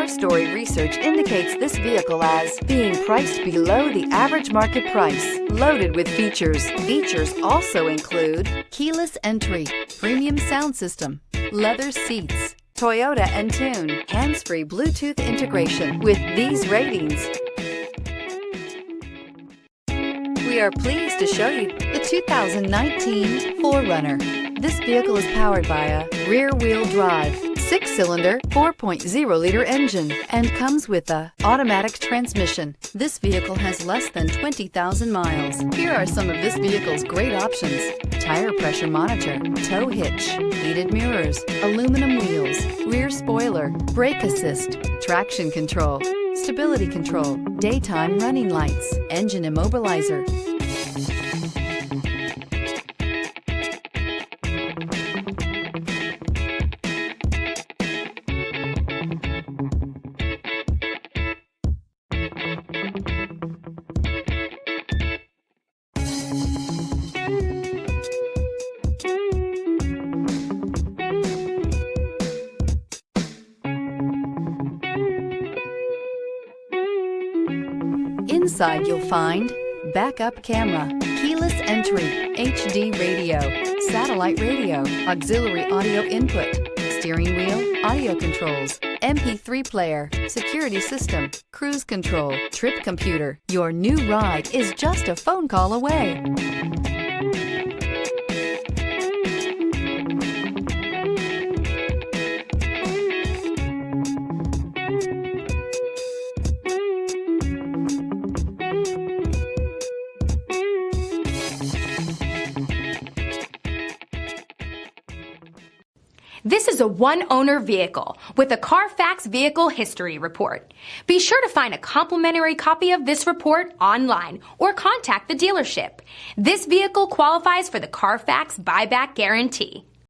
4-story research indicates this vehicle as being priced below the average market price, loaded with features. Features also include keyless entry, premium sound system, leather seats, Toyota Entune, hands-free Bluetooth integration. With these ratings, we are pleased to show you the 2019 4Runner. This vehicle is powered by a rear-wheel drive, 6-cylinder, 4.0-liter engine, and comes with a automatic transmission. This vehicle has less than 20,000 miles. Here are some of this vehicle's great options: tire pressure monitor, tow hitch, heated mirrors, aluminum wheels, rear spoiler, brake assist, traction control, stability control, daytime running lights, engine immobilizer. Inside you'll find backup camera, keyless entry, HD radio, satellite radio, auxiliary audio input, steering wheel audio controls, MP3 player, security system, cruise control, trip computer. Your new ride is just a phone call away. This is a one-owner vehicle with a Carfax Vehicle History Report. Be sure to find a complimentary copy of this report online or contact the dealership. This vehicle qualifies for the Carfax Buyback Guarantee.